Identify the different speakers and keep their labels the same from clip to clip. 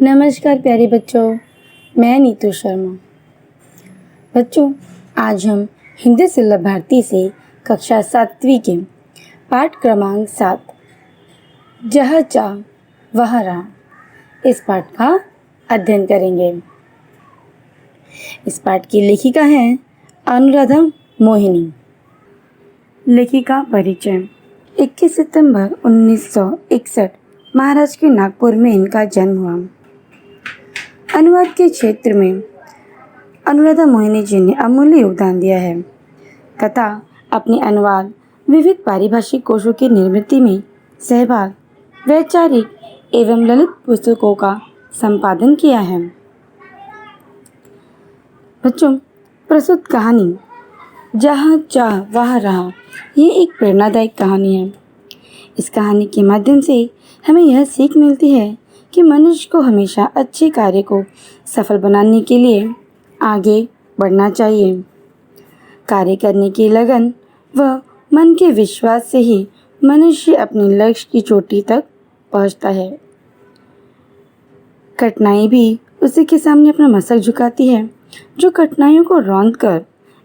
Speaker 1: नमस्कार प्यारे बच्चों, मैं नीतू शर्मा। बच्चों, आज हम हिंदी सुलभ भारती से कक्षा 7वीं के पाठ क्रमांक 7 जहाँ चाह वहाँ राह इस पाठ का अध्ययन करेंगे। इस पाठ की लेखिका हैं अनुराधा मोहिनी। लेखिका परिचय। 21 सितंबर 1961 महाराष्ट्र के नागपुर में इनका जन्म हुआ। अनुवाद के क्षेत्र में अनुराधा मोहिनी जी ने अमूल्य योगदान दिया है तथा अपने अनुवाद विविध पारिभाषिक कोशों की निर्मित में सहभाग वैचारिक एवं ललित पुस्तकों का संपादन किया है। बच्चों, प्रस्तुत कहानी जहाँ चाह वहाँ राह ये एक प्रेरणादायक कहानी है। इस कहानी के माध्यम से हमें यह सीख मिलती है कि मनुष्य को हमेशा अच्छे कार्य को सफल बनाने के लिए आगे बढ़ना चाहिए। कार्य करने की लगन व मन के विश्वास से ही मनुष्य अपने लक्ष्य की चोटी तक पहुंचता है। कठिनाई भी उसी के सामने अपना मस्तक झुकाती है, जो कठिनाइयों को रौंद कर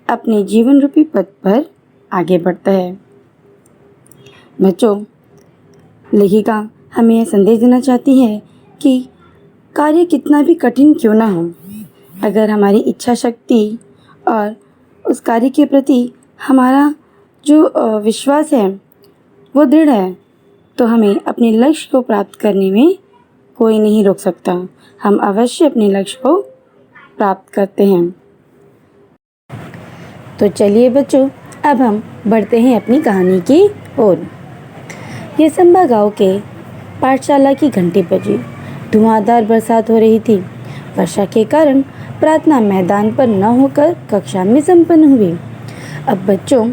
Speaker 1: अपने जीवन रूपी पथ पर आगे बढ़ता है। बच्चों, लेखिका हमें यह संदेश देना चाहती है कि कार्य कितना भी कठिन क्यों ना हो, अगर हमारी इच्छा शक्ति और उस कार्य के प्रति हमारा जो विश्वास है वो दृढ़ है, तो हमें अपने लक्ष्य को प्राप्त करने में कोई नहीं रोक सकता। हम अवश्य अपने लक्ष्य को प्राप्त करते हैं। तो चलिए बच्चों, अब हम बढ़ते हैं अपनी कहानी की ओर। यसंबा गांव के पाठशाला की घंटी बजी। धुआंधार बरसात हो रही थी। वर्षा के कारण प्रार्थना मैदान पर न होकर कक्षा में संपन्न हुई। अब बच्चों,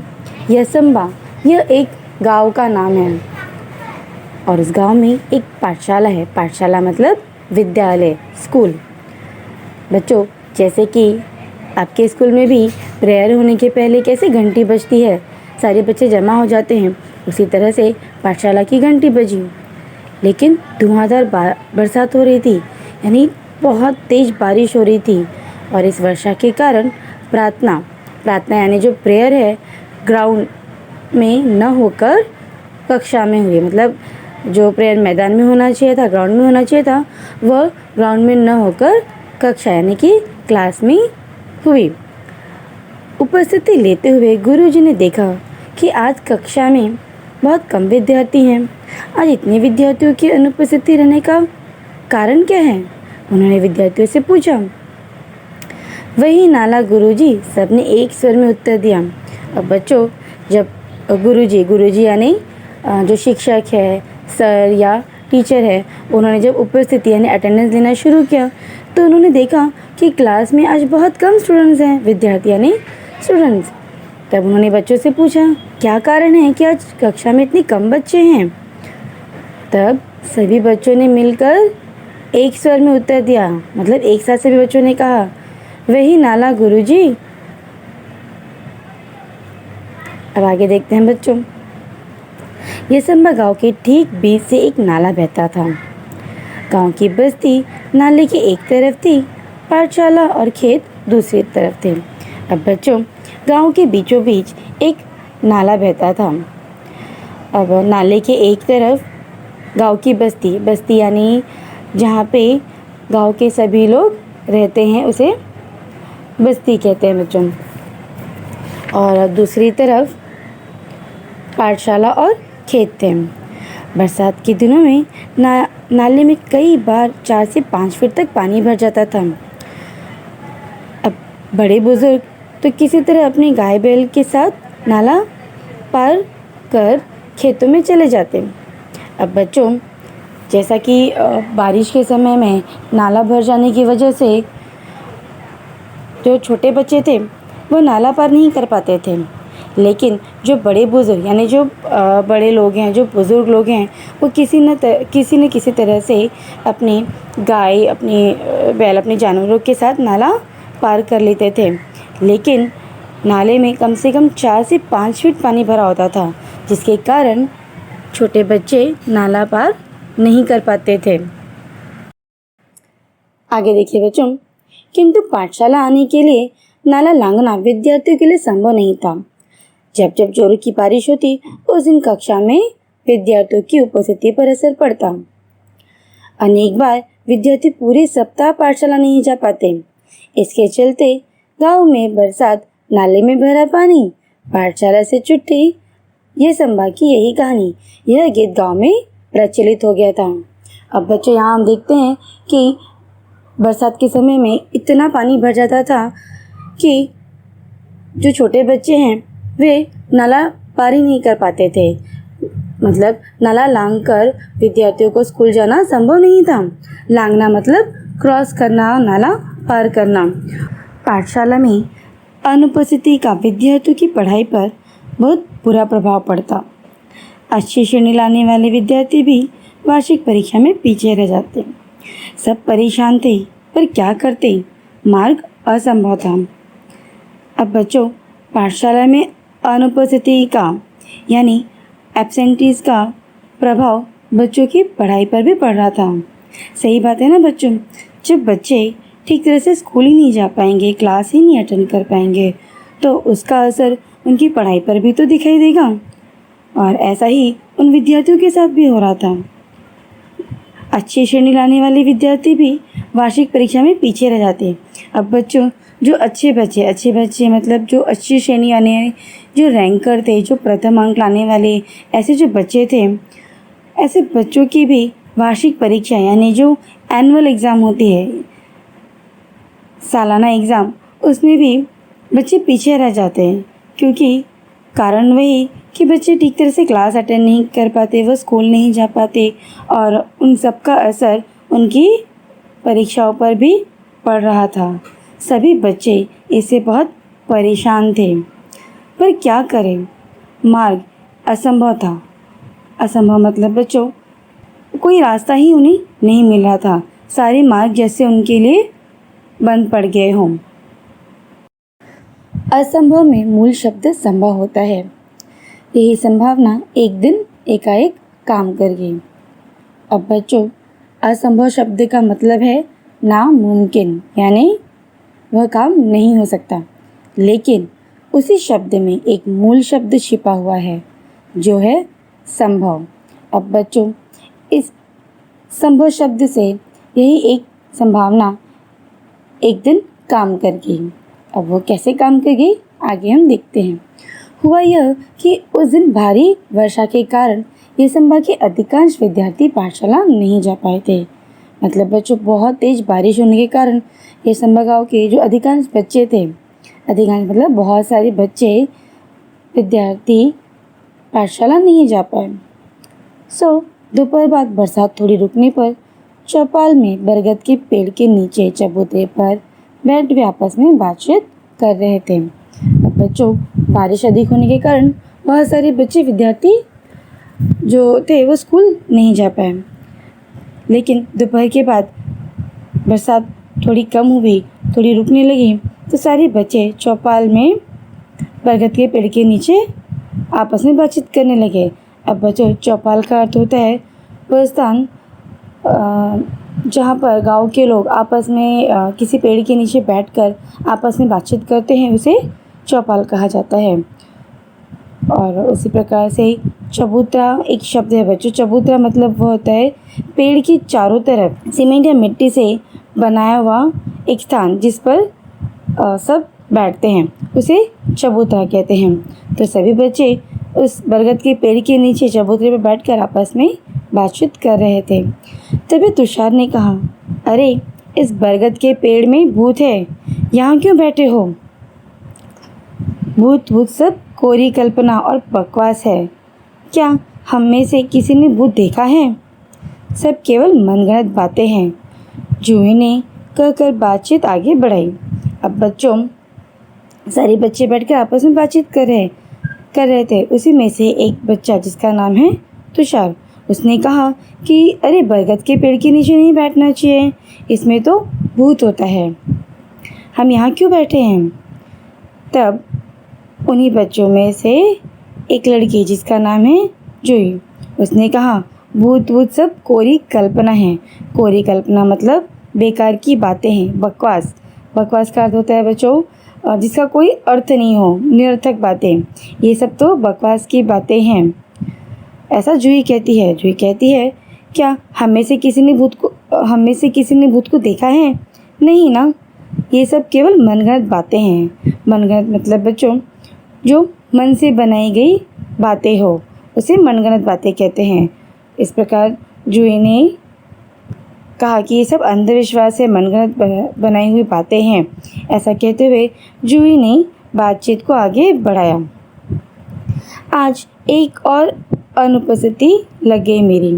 Speaker 1: यसंबा यह एक गांव का नाम है और इस गांव में एक पाठशाला है। पाठशाला मतलब विद्यालय, स्कूल। बच्चों, जैसे कि आपके स्कूल में भी प्रेयर होने के पहले कैसे घंटी बजती है, सारे बच्चे जमा हो जाते हैं, उसी तरह से पाठशाला की घंटी बजी। लेकिन धुआंधार बरसात हो रही थी, यानी बहुत तेज़ बारिश हो रही थी और इस वर्षा के कारण प्रार्थना यानी जो प्रेयर है ग्राउंड में न होकर कक्षा में हुई। मतलब जो प्रेयर मैदान में होना चाहिए था, ग्राउंड में होना चाहिए था, वह ग्राउंड में न होकर कक्षा यानी कि क्लास में हुई। उपस्थिति लेते हुए गुरुजी ने देखा कि आज कक्षा में बहुत कम विद्यार्थी हैं। आज इतने विद्यार्थियों की अनुपस्थिति रहने का कारण क्या है? उन्होंने विद्यार्थियों से पूछा। वही नाला गुरुजी, सबने एक स्वर में उत्तर दिया। अब बच्चों, जब गुरुजी यानी जो शिक्षक है, सर या टीचर है, उन्होंने जब उपस्थिति यानी अटेंडेंस लेना शुरू किया तो उन्होंने देखा कि क्लास में आज बहुत कम स्टूडेंट्स हैं, विद्यार्थी यानी स्टूडेंट्स। तब उन्होंने बच्चों से पूछा, क्या कारण है कि आज कक्षा में इतने कम बच्चे हैं? तब सभी बच्चों ने मिलकर एक स्वर में उत्तर दिया, मतलब एक साथ सभी बच्चों ने कहा, वही नाला गुरुजी। अब आगे देखते हैं बच्चों। यसंबा गांव के ठीक बीच से एक नाला बहता था। गांव की बस्ती नाले की एक तरफ थी, पाठशाला और खेत दूसरी तरफ थे। अब बच्चों, गांव के बीचों बीच एक नाला बहता था। अब नाले के एक तरफ गांव की बस्ती यानी जहाँ पे गांव के सभी लोग रहते हैं उसे बस्ती कहते हैं बच्चों, और दूसरी तरफ पाठशाला और खेत थे। बरसात के दिनों में नाले में कई बार 4 से 5 फीट तक पानी भर जाता था। अब बड़े बुजुर्ग तो किसी तरह अपनी गाय बैल के साथ नाला पार कर खेतों में चले जाते। अब बच्चों, जैसा कि बारिश के समय में नाला भर जाने की वजह से जो छोटे बच्चे थे वो नाला पार नहीं कर पाते थे, लेकिन जो बड़े बुजुर्ग यानी जो बड़े लोग हैं, जो बुजुर्ग लोग हैं, वो किसी न किसी तरह से अपनी गाय, अपनी बैल, अपने जानवरों के साथ नाला पार कर लेते थे। लेकिन नाले में कम से कम 4 से 5 फीट पानी भरा होता था, जिसके कारण छोटे बच्चे नाला पार नहीं कर पाते थे। आगे देखिए बच्चों, किंतु पाठशाला आने के लिए नाला लांघना विद्यार्थियों के लिए संभव नहीं था। जब जब जोरों की बारिश होती उस दिन कक्षा में विद्यार्थियों की उपस्थिति पर असर पड़ता। अनेक बार विद्यार्थी पूरे सप्ताह पाठशाला नहीं जा पाते। इसके चलते गांव में बरसात, नाले में भरा पानी, पाठशाला से छुट्टी, ये संभा की यही कहानी, यह गीत गांव में प्रचलित हो गया था। अब बच्चों यहाँ हम देखते हैं कि बरसात के समय में इतना पानी भर जाता था कि जो छोटे बच्चे हैं वे नाला पार ही नहीं कर पाते थे। मतलब नाला लांघकर विद्यार्थियों को स्कूल जाना संभव नहीं था। लांघना मतलब क्रॉस करना, नाला पार करना। पाठशाला में अनुपस्थिति का विद्यार्थियों की पढ़ाई पर बहुत बुरा प्रभाव पड़ता। अच्छी श्रेणी लाने वाले विद्यार्थी भी वार्षिक परीक्षा में पीछे रह जाते। सब परेशान थे, पर क्या करते, मार्ग असंभव था। अब बच्चों, पाठशाला में अनुपस्थिति का यानी एब्सेंटीज का प्रभाव बच्चों की पढ़ाई पर भी पड़ रहा था। सही बात है ना बच्चों? जब बच्चे ठीक तरह से स्कूल ही नहीं जा पाएंगे, क्लास ही नहीं अटेंड कर पाएंगे, तो उसका असर उनकी पढ़ाई पर भी तो दिखाई देगा। और ऐसा ही उन विद्यार्थियों के साथ भी हो रहा था। अच्छी श्रेणी लाने वाले विद्यार्थी भी वार्षिक परीक्षा में पीछे रह जाते। अब बच्चों, जो अच्छे बच्चे मतलब जो अच्छी श्रेणी आने, जो रैंकर थे, जो प्रथम अंक लाने वाले, ऐसे जो बच्चे थे, ऐसे बच्चों की भी वार्षिक परीक्षा यानी जो एनुअल एग्ज़ाम होती है, सालाना एग्ज़ाम, उसमें भी बच्चे पीछे रह जाते हैं। क्योंकि कारण वही कि बच्चे ठीक तरह से क्लास अटेंड नहीं कर पाते, वो स्कूल नहीं जा पाते, और उन सब का असर उनकी परीक्षाओं पर भी पड़ रहा था। सभी बच्चे इससे बहुत परेशान थे, पर क्या करें, मार्ग असंभव था। असंभव मतलब बच्चों, कोई रास्ता ही उन्हें नहीं मिल रहा था। सारे मार्ग जैसे उनके लिए बंद पड़ गए हों। असंभव में मूल शब्द संभव होता है। यही संभावना एक दिन एकाएक काम कर गई। अब बच्चों, असंभव शब्द का मतलब है नामुमकिन, यानी वह काम नहीं हो सकता। लेकिन उसी शब्द में एक मूल शब्द छिपा हुआ है जो है संभव। अब बच्चों, इस संभव शब्द से यही एक संभावना एक दिन काम कर गई। अब वो कैसे काम कर गई, आगे हम देखते हैं। हुआ यह कि उस दिन भारी वर्षा के कारण ये संभा के अधिकांश विद्यार्थी पाठशाला नहीं जा पाए थे। मतलब बच्चों, बहुत तेज बारिश होने के कारण ये संभा गाँव के जो अधिकांश बच्चे थे, अधिकांश मतलब बहुत सारे बच्चे विद्यार्थी पाठशाला नहीं जा पाए। दोपहर बाद बरसात थोड़ी रुकने पर चौपाल में बरगद के पेड़ के नीचे चबूतरे पर बैठ वे आपस में बातचीत कर रहे थे। अब बच्चों, बारिश अधिक होने के कारण बहुत सारे बच्चे विद्यार्थी जो थे वो स्कूल नहीं जा पाए। लेकिन दोपहर के बाद बरसात थोड़ी कम हुई, थोड़ी रुकने लगी, तो सारे बच्चे चौपाल में बरगद के पेड़ के नीचे आपस में बातचीत करने लगे। अब बच्चों, चौपाल का अर्थ होता है वह स्थान जहाँ पर गांव के लोग आपस में किसी पेड़ के नीचे बैठकर आपस में बातचीत करते हैं, उसे चौपाल कहा जाता है। और उसी प्रकार से चबूतरा एक शब्द है बच्चों। चबूतरा मतलब वह होता है पेड़ की चारों तरफ सीमेंट या मिट्टी से बनाया हुआ एक स्थान जिस पर सब बैठते हैं, उसे चबूतरा कहते हैं। तो सभी बच्चे उस बरगद के पेड़ के नीचे चबूतरे पर बैठकर आपस में बातचीत कर रहे थे। तभी तुषार ने कहा, अरे इस बरगद के पेड़ में भूत है, यहाँ क्यों बैठे हो? भूत सब कोरी कल्पना और बकवास है। क्या हम में से किसी ने भूत देखा है? सब केवल मनगढ़ंत बातें हैं। जूही ने कहकर बातचीत आगे बढ़ाई। अब बच्चों, सारे बच्चे बैठकर आपस में बातचीत कर रहे थे। उसी में से एक बच्चा जिसका नाम है तुषार, उसने कहा कि अरे बरगद के पेड़ के नीचे नहीं बैठना चाहिए, इसमें तो भूत होता है, हम यहाँ क्यों बैठे हैं? तब उन्हीं बच्चों में से एक लड़की जिसका नाम है जूही, उसने कहा भूत सब कोरी कल्पना है। कोरी कल्पना मतलब बेकार की बातें हैं। बकवास, बकवास का अर्थ होता है बच्चों जिसका कोई अर्थ नहीं हो, निरर्थक बातें। ये सब तो बकवास की बातें हैं, ऐसा जूही कहती है। जूही कहती है, क्या हम में से किसी ने भूत को देखा है? नहीं ना, ये सब केवल मनगढ़ंत बातें हैं। मनगढ़ंत मतलब बच्चों जो मन से बनाई गई बातें हो, उसे मनगढ़ंत बातें कहते हैं। इस प्रकार जूही ने कहा कि ये सब अंधविश्वास है, मनगढ़ंत बनाई हुई बातें हैं। ऐसा कहते हुए जूही ने बातचीत को आगे बढ़ाया। आज एक और अनुपस्थिति लग गई मेरी।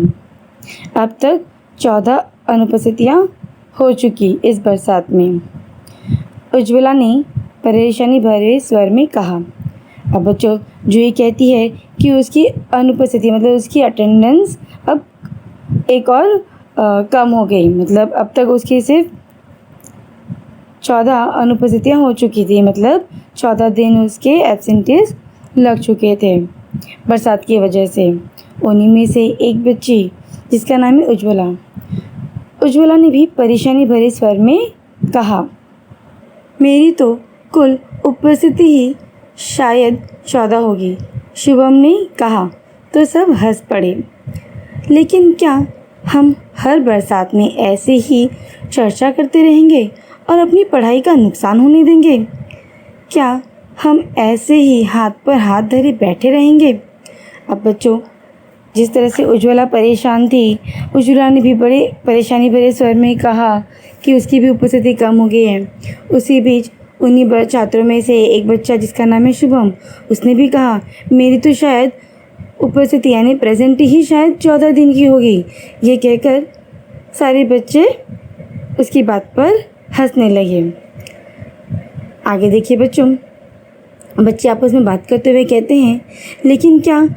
Speaker 1: अब तक 14 अनुपस्थितियाँ हो चुकी इस बरसात में, उज्ज्वला ने परेशानी भरे स्वर में कहा। अब बच्चों जूही कहती है कि उसकी अनुपस्थिति मतलब उसकी अटेंडेंस अब एक और कम हो गई। मतलब अब तक उसकी सिर्फ 14 अनुपस्थितियाँ हो चुकी थी, मतलब 14 दिन उसके एब्सेंटीज लग चुके थे बरसात की वजह से। उन्हीं में से एक बच्ची जिसका नाम है उज्ज्वला, उज्ज्वला ने भी परेशानी भरे स्वर में कहा, मेरी तो कुल उपस्थिति ही शायद 14 होगी। शुभम ने कहा तो सब हंस पड़े। लेकिन क्या हम हर बरसात में ऐसे ही चर्चा करते रहेंगे और अपनी पढ़ाई का नुकसान होने देंगे? क्या हम ऐसे ही हाथ पर हाथ धरे बैठे रहेंगे? अब बच्चों जिस तरह से उज्ज्वला परेशान थी, उज्ज्वला ने भी बड़े परेशानी भरे स्वर में कहा कि उसकी भी उपस्थिति कम हो गई है। उसी बीच उन्हीं छात्रों में से एक बच्चा जिसका नाम है शुभम, उसने भी कहा, मेरी तो शायद उपस्थिति यानी प्रेजेंट ही शायद 14 दिन की होगी। ये कहकर सारे बच्चे उसकी बात पर हंसने लगे। आगे देखिए बच्चों, बच्चे आपस में बात करते हुए कहते हैं, लेकिन क्या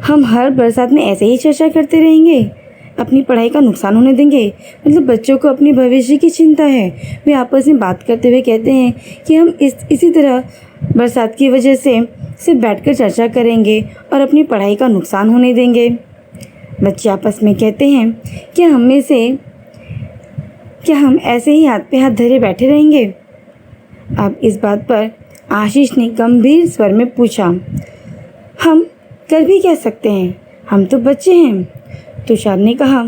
Speaker 1: हम हर बरसात में ऐसे ही चर्चा करते रहेंगे, अपनी पढ़ाई का नुकसान होने देंगे? मतलब बच्चों को अपनी भविष्य की चिंता है। वे आपस में बात करते हुए कहते हैं कि हम इसी तरह बरसात की वजह से सिर्फ बैठकर चर्चा करेंगे और अपनी पढ़ाई का नुकसान होने देंगे। बच्चे आपस में कहते हैं क्या हम ऐसे ही हाथ पे हाथ धरे बैठे रहेंगे? अब इस बात पर आशीष ने गंभीर स्वर में पूछा, हम कर भी क्या सकते हैं, हम तो बच्चे हैं। तुषार ने कहा,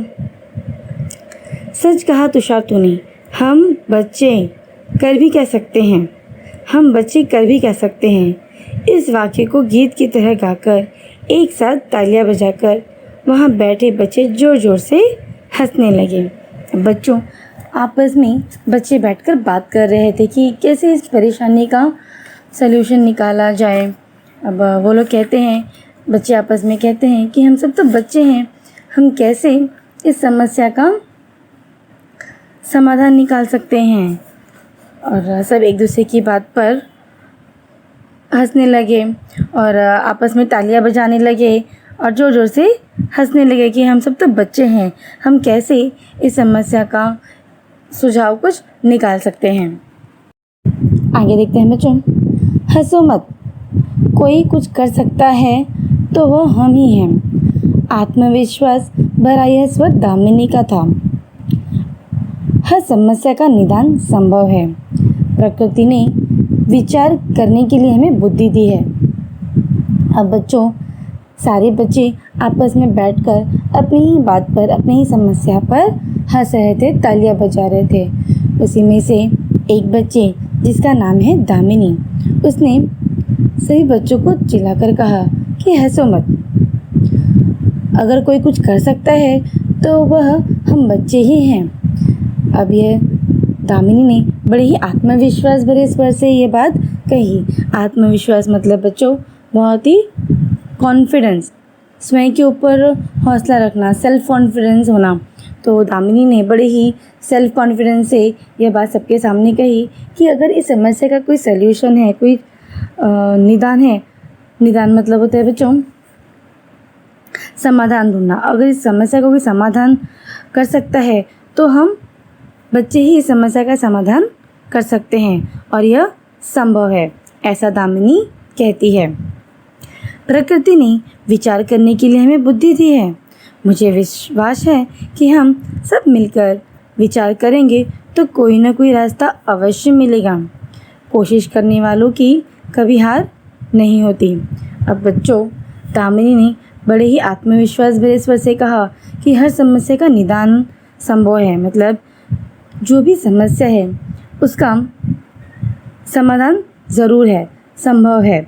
Speaker 1: सच कहा तुषार तूने, हम बच्चे कर भी क्या सकते हैं, हम बच्चे कर भी क्या सकते हैं। इस वाक्य को गीत की तरह गाकर एक साथ तालियां बजाकर वहाँ बैठे बच्चे ज़ोर ज़ोर से हंसने लगे। बच्चों आपस में बच्चे बैठकर बात कर रहे थे कि कैसे इस परेशानी का सल्यूशन निकाला जाए। अब वो लोग कहते हैं, बच्चे आपस में कहते हैं कि हम सब तो बच्चे हैं, हम कैसे इस समस्या का समाधान निकाल सकते हैं। और सब एक दूसरे की बात पर हंसने लगे और आपस में तालियां बजाने लगे और ज़ोर ज़ोर से हंसने लगे कि हम सब तो बच्चे हैं, हम कैसे इस समस्या का सुझाव कुछ निकाल सकते हैं। आगे देखते हैं बच्चों, हंसो मत, कोई कुछ कर सकता है तो वह हम ही हैं। आत्मविश्वास भरा यह स्वर दामिनी का था। हर समस्या का निदान संभव है। प्रकृति ने विचार करने के लिए हमें बुद्धि दी है। अब बच्चों सारे बच्चे आपस में बैठकर अपनी ही बात पर, अपनी ही समस्या पर हंस रहे थे, तालियां बजा रहे थे। उसी में से एक बच्चे जिसका नाम है दामिनी, उसने सभी बच्चों को चिल्लाकर कहा कि हंसो मत, अगर कोई कुछ कर सकता है तो वह हम बच्चे ही हैं। अब यह दामिनी ने बड़े ही आत्मविश्वास भरे स्वर से ये बात कही। आत्मविश्वास मतलब बच्चों बहुत ही कॉन्फिडेंस, स्वयं के ऊपर हौसला रखना, सेल्फ कॉन्फिडेंस होना। तो दामिनी ने बड़े ही सेल्फ कॉन्फिडेंस से यह बात सबके सामने कही कि अगर इस समस्या का कोई सल्यूशन है, कोई निदान है, निदान मतलब होता है बच्चों समाधान ढूंढना, अगर इस समस्या का कोई समाधान कर सकता है तो हम बच्चे ही इस समस्या का समाधान कर सकते हैं और यह संभव है, ऐसा दामिनी कहती है। प्रकृति ने विचार करने के लिए हमें बुद्धि दी है। मुझे विश्वास है कि हम सब मिलकर विचार करेंगे तो कोई ना कोई रास्ता अवश्य मिलेगा। कोशिश करने वालों की कभी हार नहीं होती। अब बच्चों, दामिनी ने बड़े ही आत्मविश्वास भरे स्वर से कहा कि हर समस्या का निदान संभव है। मतलब जो भी समस्या है उसका समाधान ज़रूर है, संभव है।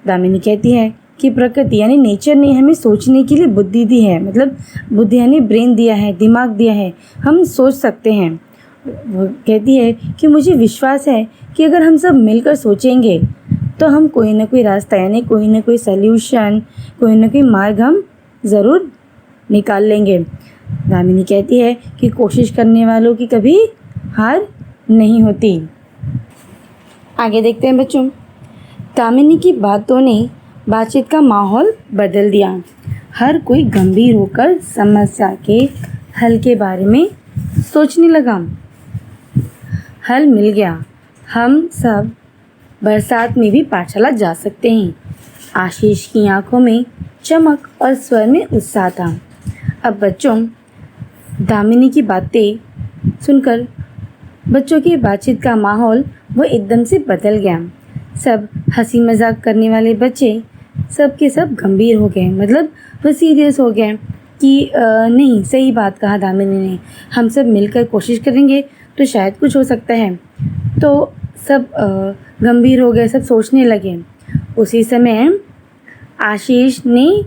Speaker 1: दामिनी कहती है कि प्रकृति यानी नेचर ने हमें सोचने के लिए बुद्धि दी है। मतलब बुद्धि यानी ब्रेन दिया है, दिमाग दिया है, हम सोच सकते हैं। वो कहती है कि मुझे विश्वास है कि अगर हम सब मिलकर सोचेंगे तो हम कोई ना कोई रास्ता यानी कोई ना कोई सल्यूशन, कोई ना कोई मार्ग हम ज़रूर निकाल लेंगे। दामिनी कहती है कि कोशिश करने वालों की कभी हार नहीं होती। आगे देखते हैं बच्चों। दामिनी की बातों ने बातचीत का माहौल बदल दिया। हर कोई गंभीर होकर समस्या के हल के बारे में सोचने लगा। हल मिल गया। हम सब बरसात में भी पाठशाला जा सकते हैं। आशीष की आंखों में चमक और स्वर में उत्साह था। अब बच्चों, दामिनी की बातें सुनकर बच्चों की बातचीत का माहौल वो एकदम से बदल गया। सब हंसी मजाक करने वाले बच्चे सब के सब गंभीर हो गए। मतलब वो सीरियस हो गए कि नहीं, सही बात कहा दामिनी ने, हम सब मिलकर कोशिश करेंगे तो शायद कुछ हो सकता है। तो सब गंभीर हो गए, सब सोचने लगे। उसी समय आशीष ने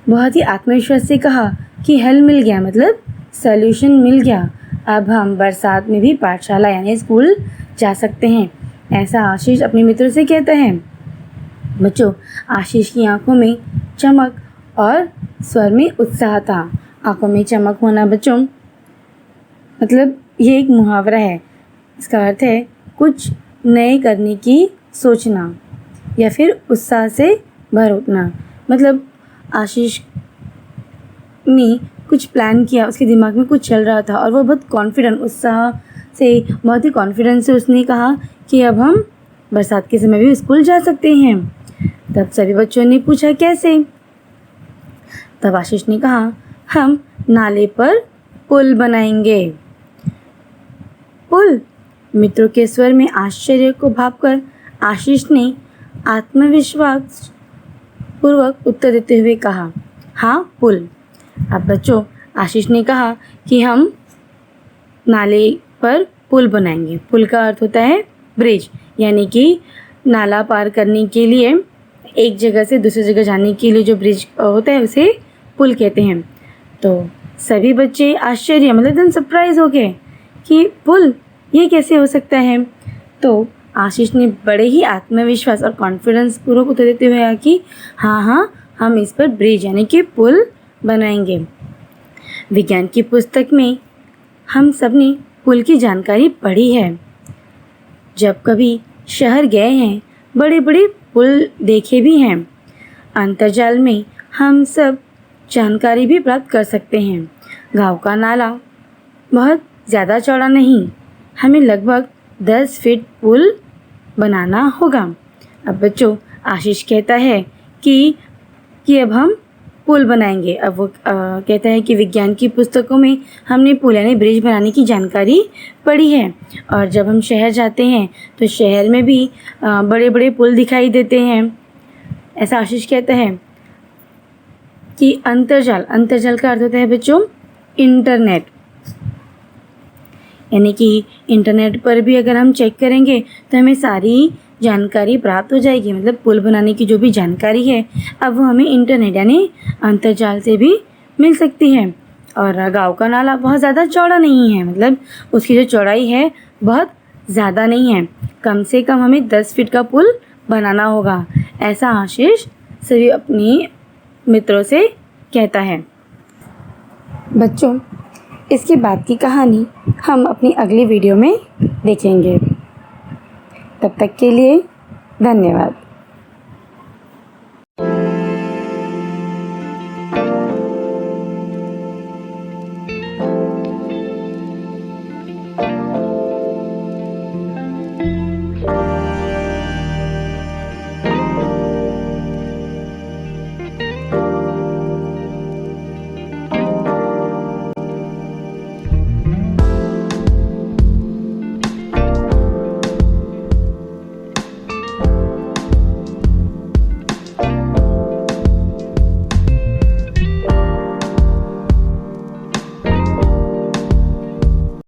Speaker 1: बहुत ही आत्मविश्वास से कहा कि हल मिल गया, मतलब सॉल्यूशन मिल गया। अब हम बरसात में भी पाठशाला यानी स्कूल जा सकते हैं। ऐसा आशीष अपने मित्रों से कहता है। बच्चों, आशीष की आंखों में चमक और स्वर में उत्साह था। आंखों में चमक होना बच्चों, मतलब ये एक मुहावरा है। इसका अर्थ है कुछ नए करने की सोचना या फिर उत्साह से भर उठना। मतलब आशीष ने कुछ प्लान किया, उसके दिमाग में कुछ चल रहा था और वो बहुत कॉन्फिडेंट, उत्साह से, बहुत ही कॉन्फिडेंस से उसने कहा कि अब हम बरसात के समय भी स्कूल जा सकते हैं। तब सभी बच्चों ने पूछा कैसे? तब आशीष ने कहा हम नाले पर पुल बनाएंगे। पुल? मित्रों के स्वर में आश्चर्य को भांपकर आशीष ने आत्मविश्वास पूर्वक उत्तर देते हुए कहा, हाँ पुल। अब बच्चों, आशीष ने कहा कि हम नाले पर पुल बनाएंगे। पुल का अर्थ होता है ब्रिज, यानी कि नाला पार करने के लिए, एक जगह से दूसरी जगह जाने के लिए जो ब्रिज होता है उसे पुल कहते हैं। तो सभी बच्चे आश्चर्य, मतलब एकदम सरप्राइज हो गए कि पुल, ये कैसे हो सकता है। तो आशीष ने बड़े ही आत्मविश्वास और कॉन्फिडेंस पूर्वक उत्तर देते हुए कहा कि हाँ, हम इस पर ब्रिज यानी कि पुल बनाएंगे। विज्ञान की पुस्तक में हम सब ने पुल की जानकारी पढ़ी है। जब कभी शहर गए हैं, बड़े बड़े पुल देखे भी हैं। अंतर्जाल में हम सब जानकारी भी प्राप्त कर सकते हैं। गांव का नाला बहुत ज़्यादा चौड़ा नहीं, हमें लगभग 10 फीट पुल बनाना होगा। अब बच्चों, आशीष कहता है कि अब हम पुल बनाएंगे। अब वो कहता है कि विज्ञान की पुस्तकों में हमने पुल यानी ब्रिज बनाने की जानकारी पढ़ी है, और जब हम शहर जाते हैं तो शहर में भी बड़े बड़े पुल दिखाई देते हैं। ऐसा आशीष कहता है कि अंतर्जाल का अर्थ होता है बच्चों इंटरनेट, यानी कि इंटरनेट पर भी अगर हम चेक करेंगे तो हमें सारी जानकारी प्राप्त हो जाएगी। मतलब पुल बनाने की जो भी जानकारी है अब वो हमें इंटरनेट यानी अंतर्जाल से भी मिल सकती है। और गांव का नाला बहुत ज़्यादा चौड़ा नहीं है, मतलब उसकी जो चौड़ाई है बहुत ज़्यादा नहीं है। कम से कम हमें 10 फीट का पुल बनाना होगा। ऐसा आशीष सभी अपने मित्रों से कहता है। बच्चों, इसके बाद की कहानी हम अपनी अगली वीडियो में देखेंगे। तब तक के लिए धन्यवाद।